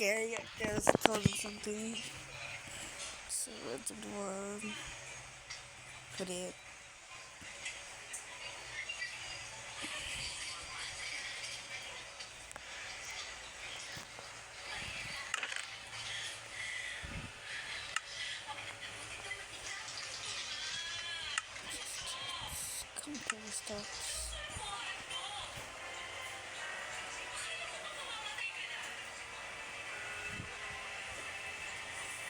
scary, I guess, because of something. So let's put it. Compare stuff.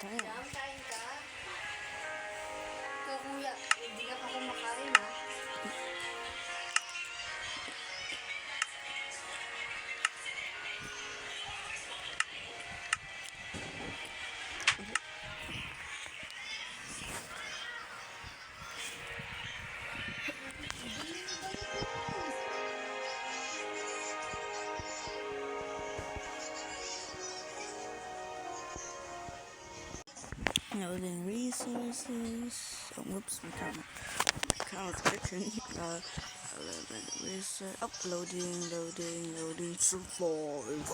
Damn. Kain ka? Ikaw kuya, hindi ka pa kumakain ha? Loading resources. Oh, whoops, my camera's glitching. 11 research. Uploading, loading. Survive.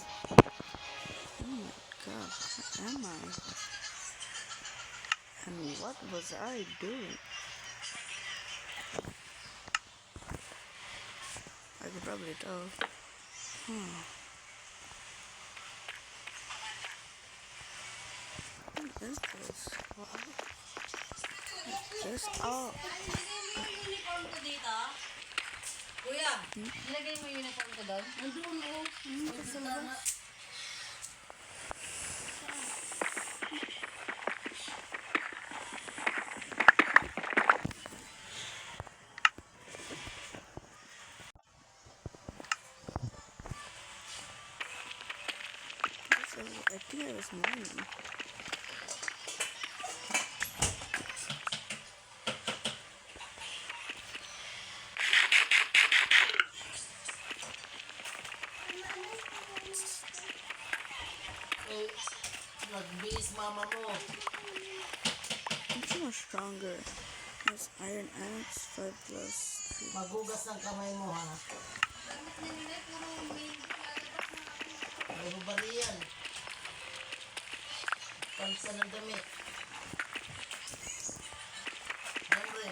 Oh my god, where am I? And what was I doing? I could probably tell. What is this? What? This up. Uniform ko dito? Kuya, nilagay mo yung uniform ko doon? Nandun o. Sa labas. I think it was mine. Nagbihis mama mo. It's much stronger. It's iron axe 5 plus 3. Magugas ng kamay mo ha. Ano ba riyan? Pansa ng damit. Andre.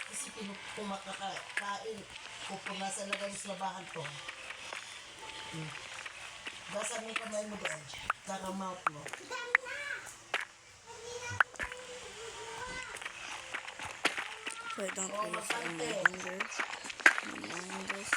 Kasi kung makakain, pupunasan na ganun sa labahan to. Basan mo kamay mo doon. Saka mouth mo. So I don't really feel my hunger. Mind this.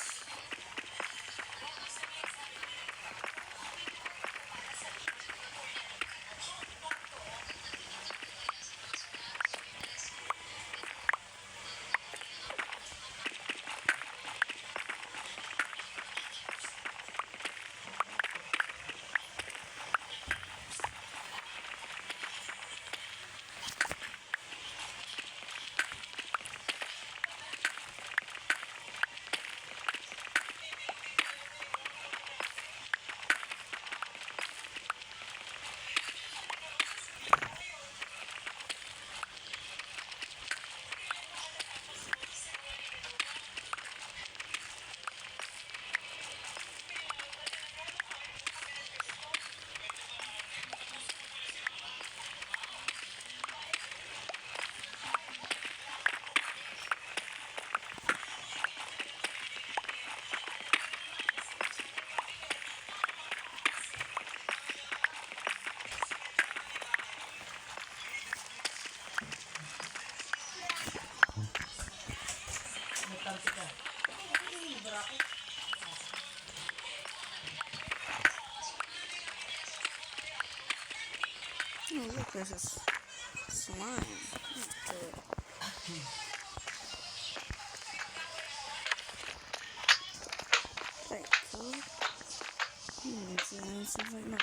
Oh, look, there's a slime. Right, cool. Seems like no.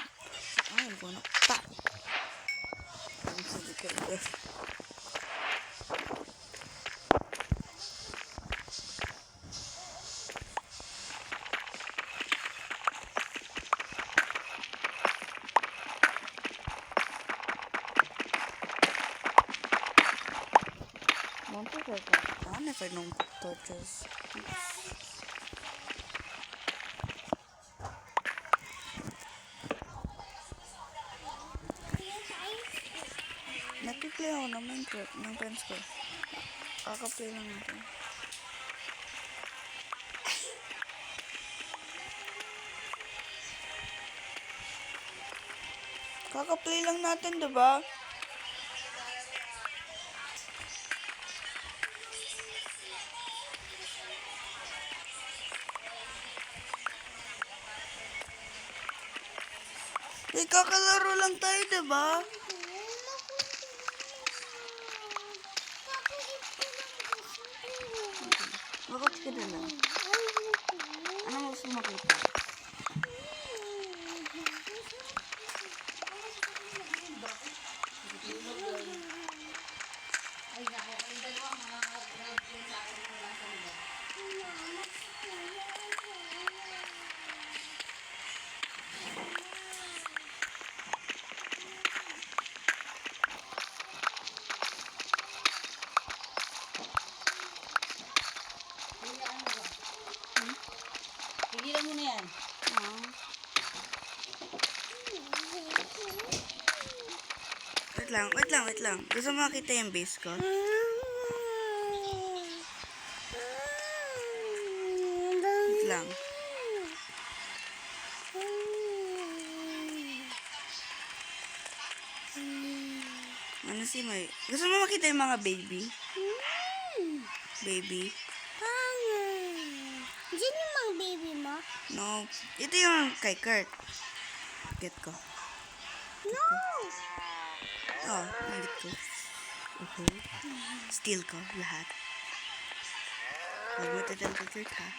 I am going up back. forgot that one if I don't put torches. Nagpiplay ako ng Minecraft ng friends ko. Kakaplay lang natin. Kakaplay lang natin, diba? Kakalaro lang tayo, diba? Bakit ka na lang? Ano mo gusto makita? Ay, nako. Ay, dalawa mga nag-play sa akin ng wala sa lugar. Pigilan mo na yan. Wait lang. Gusto mo makita yung base ko? Wait lang. Ano si May? Gusto mo makita yung mga baby? Baby? Diyan yung mga baby mo? No. Ito yung kay Kurt. Get ko. No! Oh, nandit ko. Okay. Steal ko lahat. Huwag mo tatal kay Kurt, ha?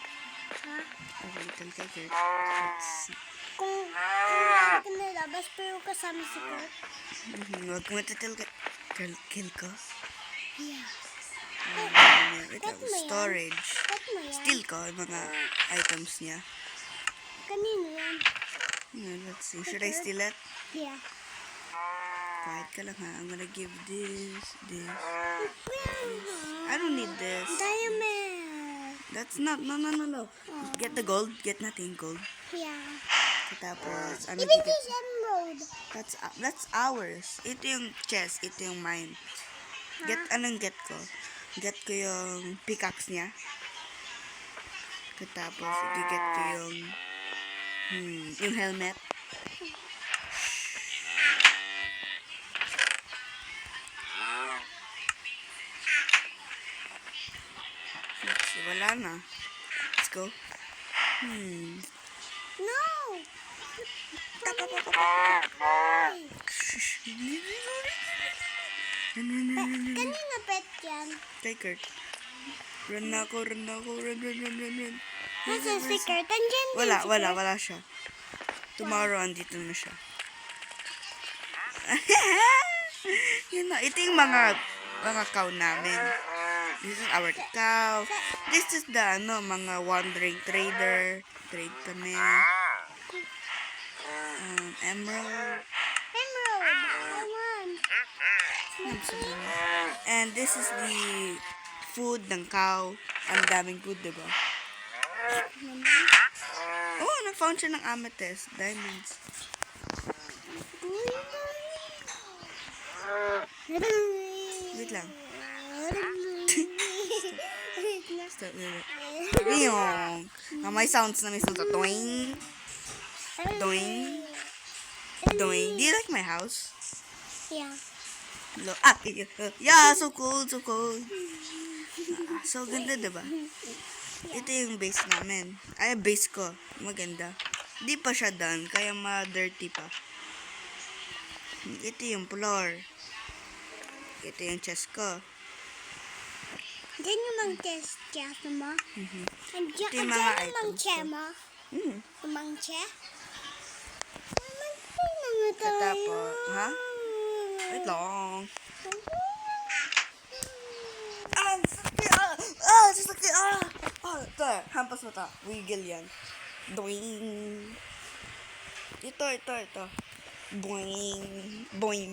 Ha? Huwag mo tatal kay Kurt. Let's see. Kung hindi ka nalabas pero kasama si Kurt? Huwag mo tatal kay... Kill ko? Yeah. Wait lang. Ba't mo yan? Storage. Ba't mo yan? Steal ko yung mga items niya. Kanino yan? Let's see. Should I steal it? Yeah. Quiet ka lang, ha? I'm gonna give this. I don't need this. Diamond! That's not... No. Get the gold. Get natin yung gold. Yeah. Tapos, ano Even dito? this emerald. That's ours. Ito yung chest. Ito yung mine. Anong get ko? Get ko yung pickaxe niya. Tapos, i-get ko yung helmet. Wala na. Let's go. No! Kanino pet yan? Kay Kurt. Run ako. Run. Nasa si Kurt? Andyan din si Kurt. Wala siya. Tomorrow, andito na siya. Yan na. Ito yung mga cow namin. This is our cow. This is the, mga wandering trader. Trade kami. Emerald. Emerald! I want. And this is the food ng cow. Ang daming food, diba? Oh, na-found siya ng amethyst. Diamonds. Wait lang. Stop it. Yung. May sounds na may sounds. Doing. Doing. Doing. Do you like my house? Yeah. Yeah, so cool. So ganda, diba? Ito yung base namin. Ay, base ko. Maganda. Di pa siya done, kaya ma-dirty pa. Ito yung floor. Ito yung chest ko. Diyan yung mga chest mo? Andiyan Ito yung mga yung mga items che ko. mo? Hmm. Yung mga che? Naman tayo. Tapos, ha? Wait lang. Sasakit! Ito, hampas mo ito. Wiggle yan. Doing. Ito. Boing. Boing.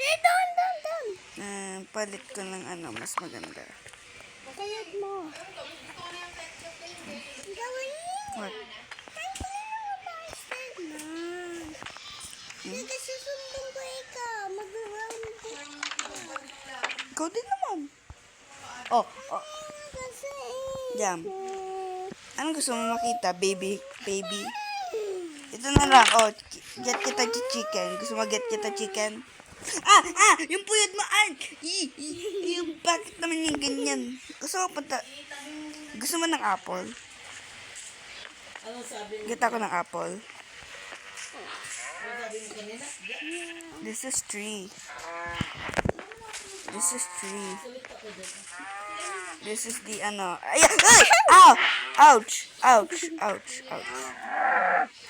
Doon. Palit ko ng ano, mas maganda. Kayat mo. Gawin mo. What? Hindi susundin ko ikaw. Mag-round ko. Ikaw din naman. Oh. Kasi Jam. Anong gusto mo makita, baby? Ito na lang. Oh, get kita chicken. Gusto mo get kita chicken? Yung puyod mo. Yung bakit naman yung ganyan? Gusto mo ng apple? Ano sabi mo? Get ako ng apple. Ano sabi mo kanina? This is tree. Salit ako dyan. This is the ano. Ay! Ow! Ouch!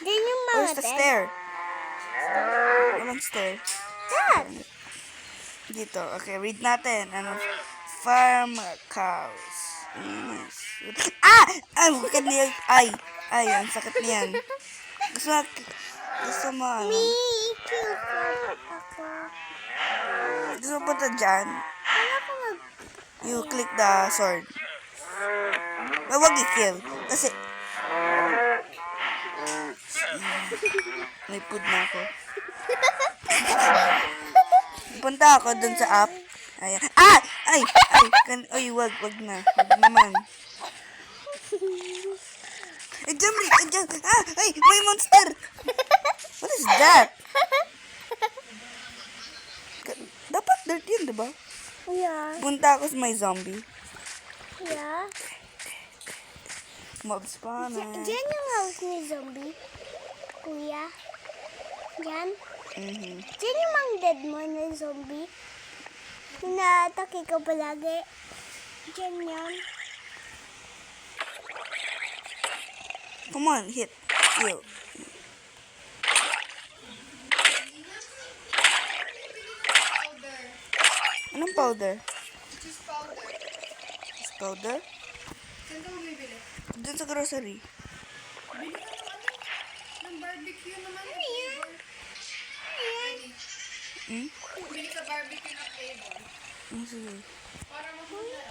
Din yung mga Where's the stair? Walang stair. Dad. Dito. Okay, read natin. Ano? Farm cows. Yes. Ay! Bakit niya? Ay, ang sakit niyan. Gusto mo ano? Kill ako. Gusto mo punta dyan? Wala ko You click the sword. Wag i-kill. Kasi... May food na ako. Punta ako dun sa app. Ayan. Ay, wag na. Wag naman. Jump. May monster. What is that? Dapat dirt yun, diba? Yeah. Punta ako sa may zombie. Yeah. Mob spawner. Diyan yung house ni zombie. Kuya. Diyan. Diyan yung mga dead mo na zombie. Inaatake ka palagi. Diyan yan. Come on, hit. Kill. Powder. Anong powder? Cheese powder. Cheese powder? Saan ka mo bibili? Dun sa grocery. Bili ka ng ano? Ng barbecue naman. Flavor. Bili ka barbecue na flavor. Sige. Para mahula.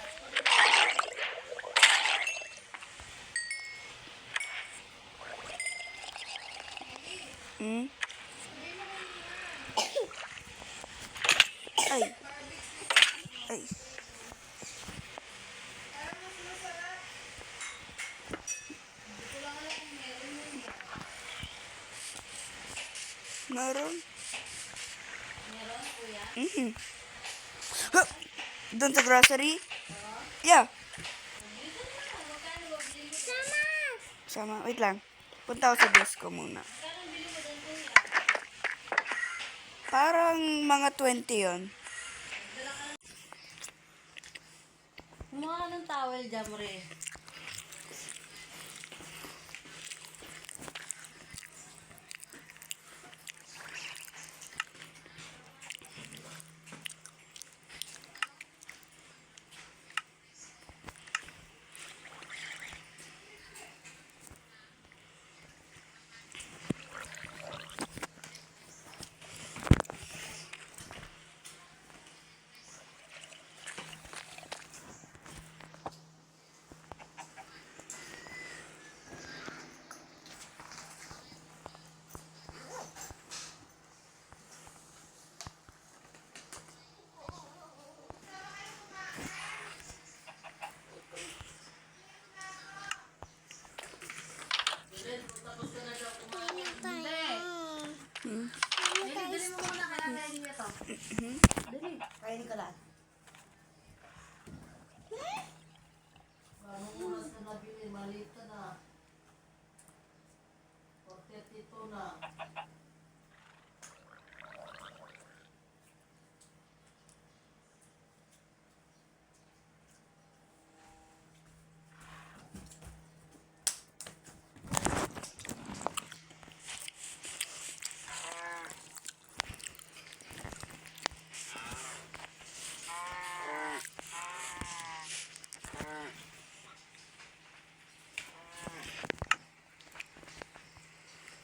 Ay. Para mas masarap. Ito lang alam kung meron yun. Meron? Meron, kuya? Huh! Doon sa grocery? Yeah. Sama. Wait lang. Punta ako sa desk ko muna. Parang mga 20 yon. Kumuha ng towel, Jamre. Dali mo muna, kaya niya to. Dali, kainin ka lang. Anong oras ka nabili? Maliit ka na. 4:32 na.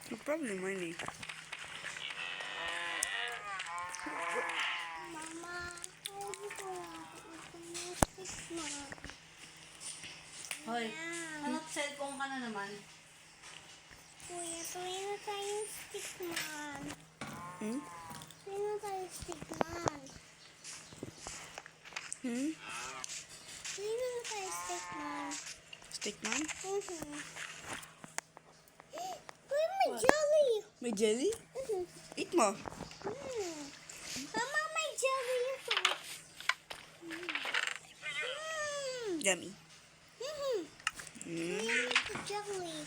No problem, Marnie. Stickman. Hoy, ano cellphone ka na naman? Kuya, tuloy na tayong stickman. Hmm? Tuloy na tayong stickman. Hmm? Tuloy na tayong stickman. Stickman? Kuya, may jelly. May jelly? Eat mo. Mama, may jelly ito. Yummy. Kuya, may jelly.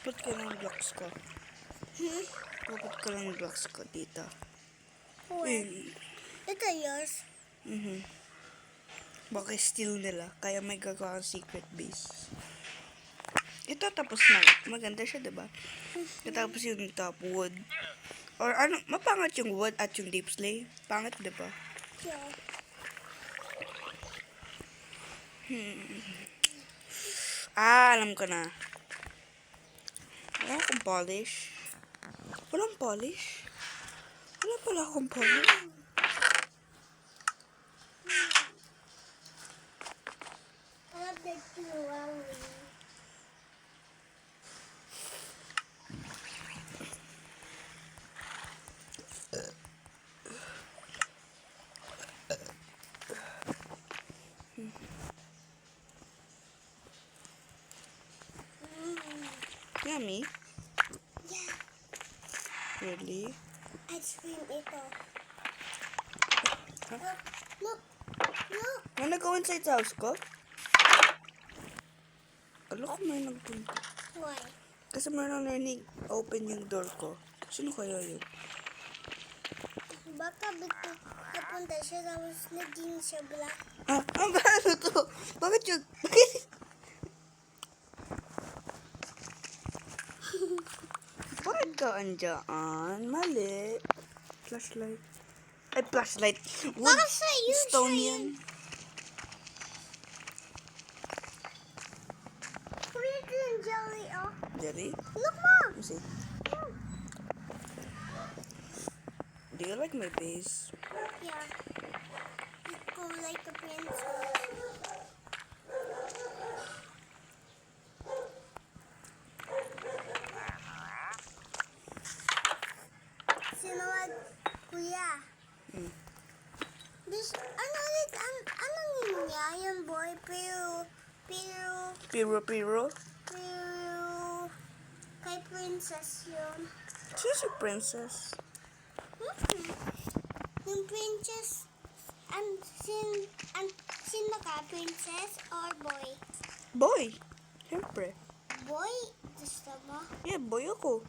Put ko lang blocks ko. Put ko lang blocks ko dito. Kuya, ito yours. Baka steal nila. Kaya may gagawa ang secret base. Ito tapos na. Maganda siya, diba? Tapos yung top wood. Or ano, mapangat yung wood at yung deep slay. Pangat, diba? Yeah. Alam ko na. Wala akong polish. Walang polish? Wala pala akong polish. I love the jewelry. Yummy. Yeah. Really? Ice cream ito. Look, look, look. Wanna go inside the house ko? Alam ko may nagpunta. Why? Kasi meron na open yung door ko. Sino kaya yun? Baka bito napunta siya tapos naging siya black. Ano to? Bakit yun? Bakit? Bakit ka andyan? Mali. Flashlight. Ay, flashlight. Wood. Baka siya yun, Stone siya yan. Kuya, ito yung jelly, oh. Jerry? Look, Mom. Let me see. Do you like my base? Yeah. You go like a princess. Sinawag, Kuya. This, ano ulit, anong yun niya, yung boy, pero, Piro. kay princess yun. She's a princess. Yung princess, sino ka, princess or boy? Boy. Siyempre. Boy, gusto mo? Yeah, boy ako.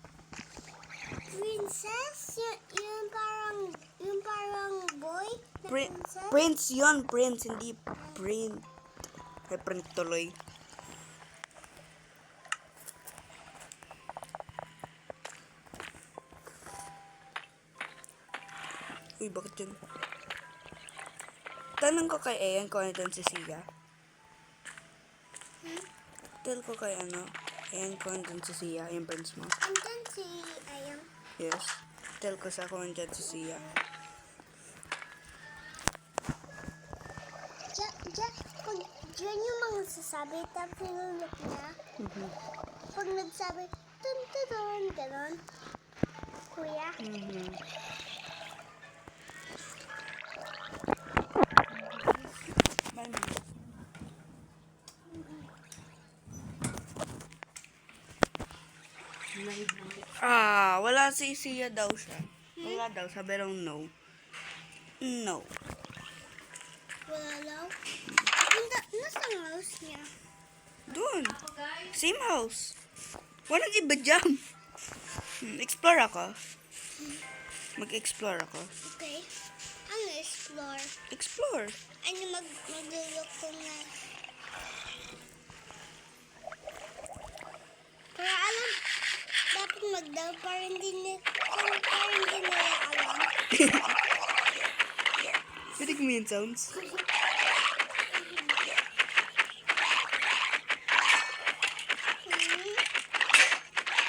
Princess? Yung parang boy na princess? Prince yun. Prince, hindi print. Ay, print tuloy. Uy, bakit yun? Tanong ko kay Ayan kung ano doon si Sia. Tell ko kay Ayan kung ano doon si Sia, yung friends mo. Andyan si Ayang. Yes. Tell ko sa kung andyan si Sia. Pag dyan yung mga sasabi, tapos nilulok niya. Pag nagsabi, tun, ganon. Kuya, Wala si Sia daw siya. Wala daw, sabi lang no. No. wala daw. Nasa house niya. Doon. Same house. Walang iba dyan. Explore ako. Mag-explore ako. Okay. Ano explore? Explore. Ano maglulok ko na. Para alam, dapat magdaw para hindi nila alam. Pwede kumain sounds.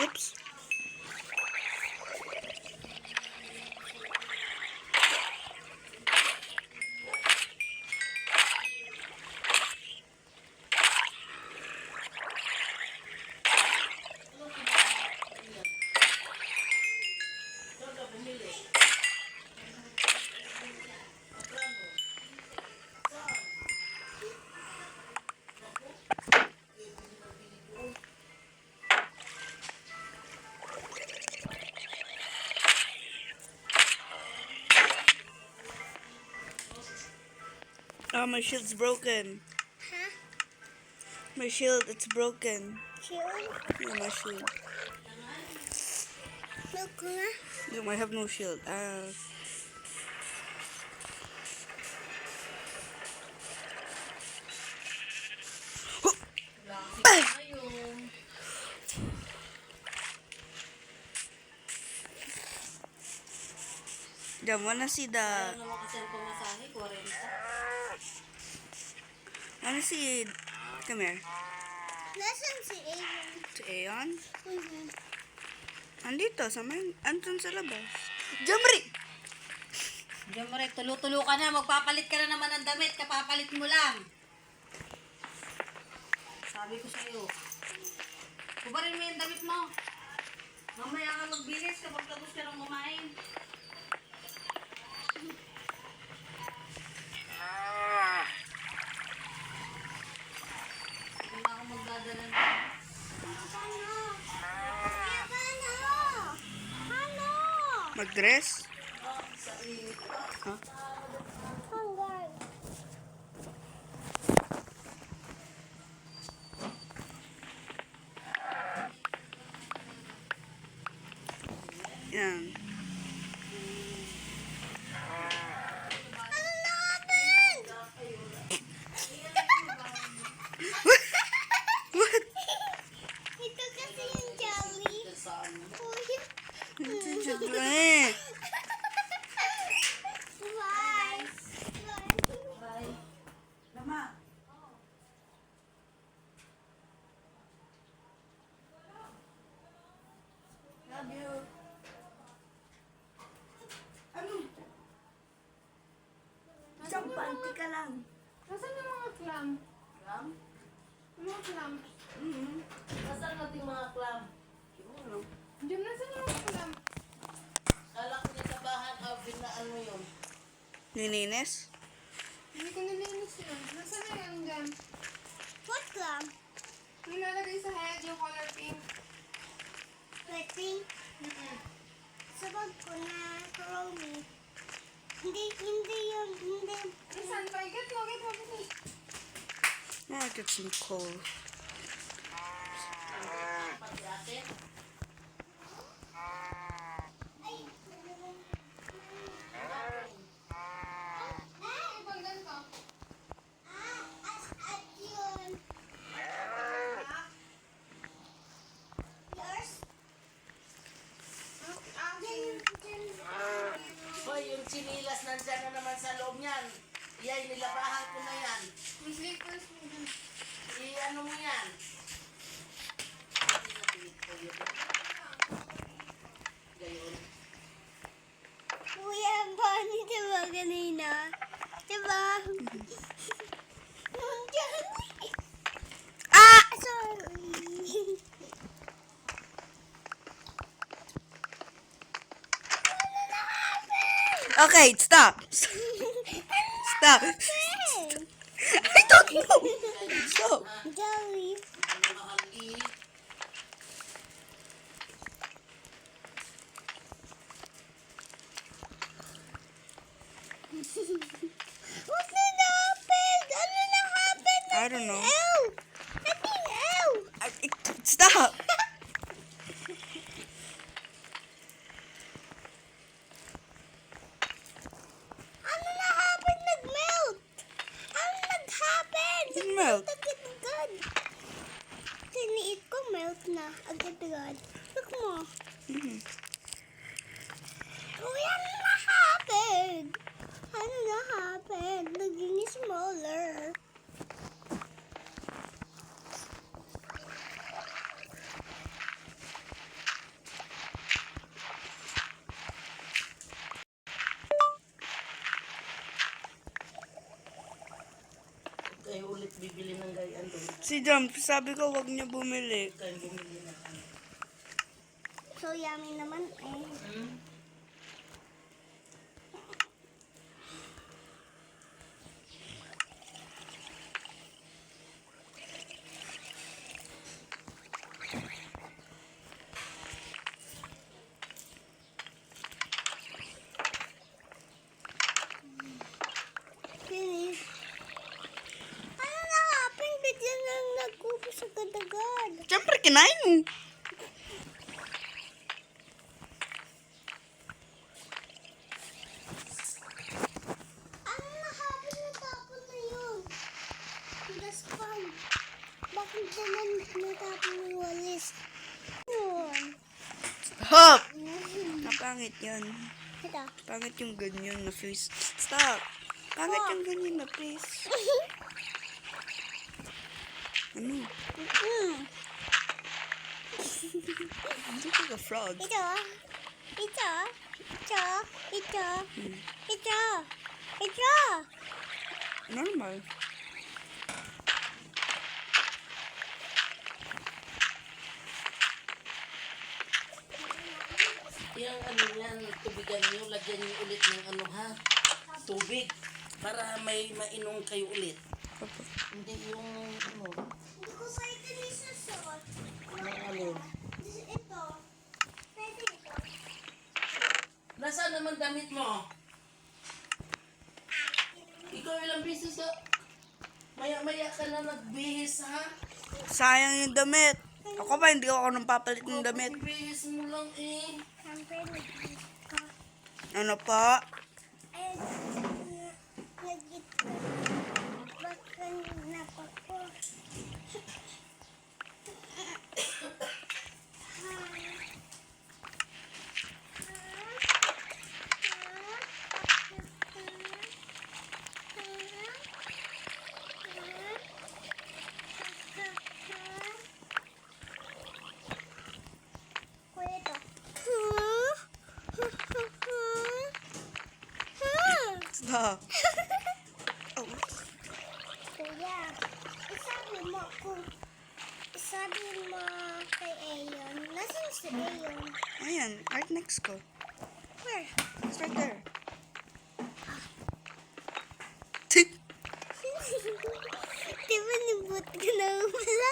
Oops. Oh, my shield's broken. Huh? My shield, it's broken. Shield? Yeah, my shield. Milk ko nga. No, I have no shield. Ayun. Don't wanna see the... Ayaw naman kasi ang pamasahe, 40. Wanna see... Come here. Nasaan si Aiden? To Aeon. Mhm. Andito, sa andun sa labas. Jamri! Diyan mo rin, tulo-tulo ka na. Magpapalit ka na naman ng damit. Kapapalit mo lang. Sabi ko sa'yo. Kubarin mo yung damit mo. Mamaya ka magbilis kapag tapos ka ng kumain. Hindi na ako magdadala na. Paano? Kuya, paano? Paano? Mag-dress? Hanggang. Yan. Ano na happened? What? Ito kasi yung jelly. Kuya. Eh. Bye. Bye. Lama. Love you. Ano? Isang panty ka lang. Nasaan yung mga clam? Clam? Yung mga clam? Nasaan natin mga clam? Diyan, nasaan yung mga clam? Kala ko niya sa bahan, na ano yun? Nininis? Hindi ko nilinis yun. Nasaan na yan dyan? What gum? Yung nalagay sa head, yung color pink. Waiting. Sa bag ko na Chromie. Hindi yun. Hindi. Nasaan pa? Get mo, bilis. Oh, I get some coal. Pati ate? Ay. Ibang ganito. At yun. Yours? Akin. Hoy, yung sinilas nandyan na naman sa loob niyan. Iyay, nilabahan ko na yan. Yung slippers mo dyan. I-ano mo yan? Gayon. Kuya, ang funny diba kanina? Diba? Yung jelly. Ah! Sorry. Okay, stop. Stop. I don't know. Stop. Jelly. What did happen? Ano na happen? I don't know. Ew! Nothing ew! Stop. Ano na happen? Nag-melt! Ano nag-happen? Nag-melt? Agad-agad. Tiniit ko, melt na. Agad-agad. Look mo. Kuya, ano na happen? Ano na happen? Naging smaller. Si Jam, sabi ko wag niya bumili. So yummy naman eh. Finish. Ano na-happen? Bigyan na nag-ubos agad-agad. Siyempre, kinain mo. Ano na-happen? Natapon na yun. Gaspang. Bakit naman natapon yung walis? Yun. Stop! Napangit yan. Ito. Pangit yung ganyan na face. Stop! Pangit yung ganyan na face. Ano? Hindi ka frog. Ito. Ito. Ito. Ito. Ito. Ito. Normal. Yung ano yan, tubigan nyo, lagyan nyo ulit ng ano ha, tubig. Para may mainom kayo ulit. Hindi yung ano, Hindi ko pwede nisusot. ng ano. Ito. Pwede ito. Nasaan naman damit mo? Ikaw ilang beses ka, maya-maya ka na nagbihis ha? Sayang yung damit. Ako pa, hindi ako nang papalit ng damit. Bihis mo lang eh. Siyempre, nag-ito. Ano pa? Ay, nag-ito. Baka napako. Kuya ito. Stop. Oh. Kuya, isabi mo kay Ayon. Nasaan si Ayon? Ayan, right next ko. Where? It's right there. Di ba nibut ka na wala?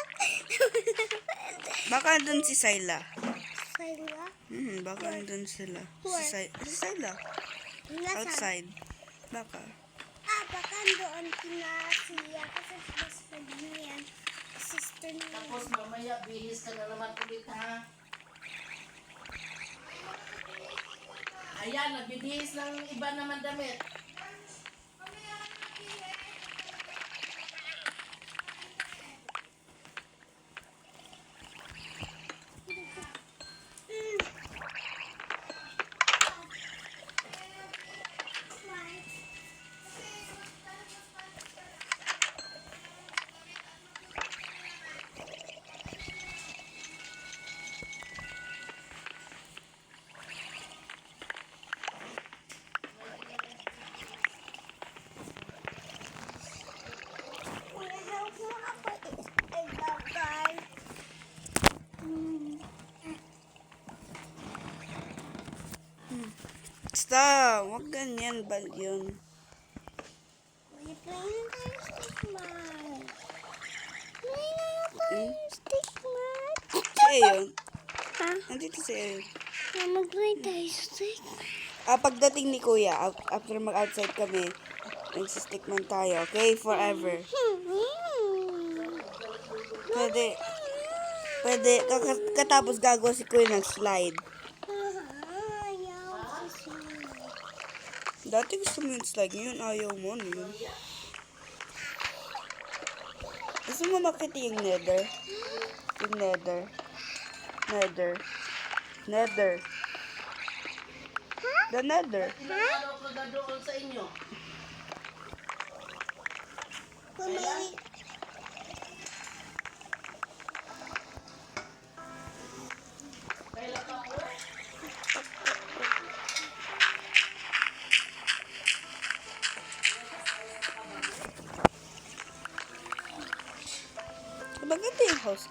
Baka dun si Sayla. Sila? Baka dun sila. Where? Si Sayla. Nasaan? Outside. Baka. Baka doon kina siya kasi best friend niya yan. Sister niya. Tapos mamaya bihis ka na naman ulit ha? Ayan, nagbibihis ng iba naman damit. Kuya, help mo ako ilagay. Stop. Huwag ganyan. Bal yun. Kuya, plain na tayo stickman. Plain na tayo stickman. Si Ayon. Ha? Nandito si Ayon. Mag-play tayo stickman. Pagdating ni Kuya, after mag-outside kami, nagsistickman tayo, okay? Forever. Pwede. Pwede. Katapos gagawa si Kuya ng slide. Ayaw kasi. Dati gusto mo yung slide, ngayon ayaw mo. Ano yun? Gusto mo makita yung nether? Yung nether. Nether. Nether. The nether. Ilang araw ka dadoon sa inyo? Kumili. Kailan ka po?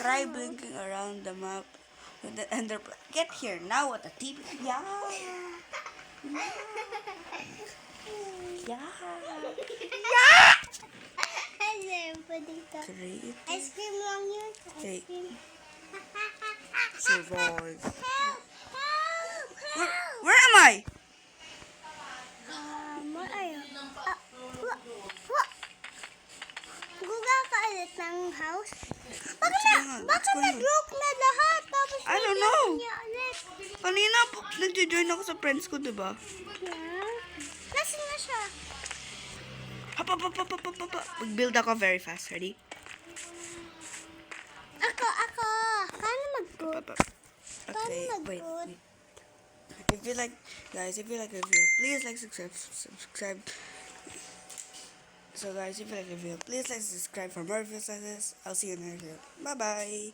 Try blinking around the map with the ender. Get here now at the TV. Yeah. Yeah. Ano po dito? Create. Ice cream lang yun. Okay. Ice cream. Survive. Help! Help! Where am Why? Ayaw. Guga ka ulit ng house? Baka nag-lock na lahat. Tapos I don't know. niya ulit. Kanina, nag-join ako sa friends ko, diba? Yeah. Nasaan na siya? Hop. Mag-build ako very fast. Ready? Ako. Paano mag-good? Hop. Okay, Paano wait. mag-good? If you like, guys, if you like the video, please like, subscribe. So guys, if you like the video, please like, subscribe for more videos like this. I'll see you in the next video. Bye bye.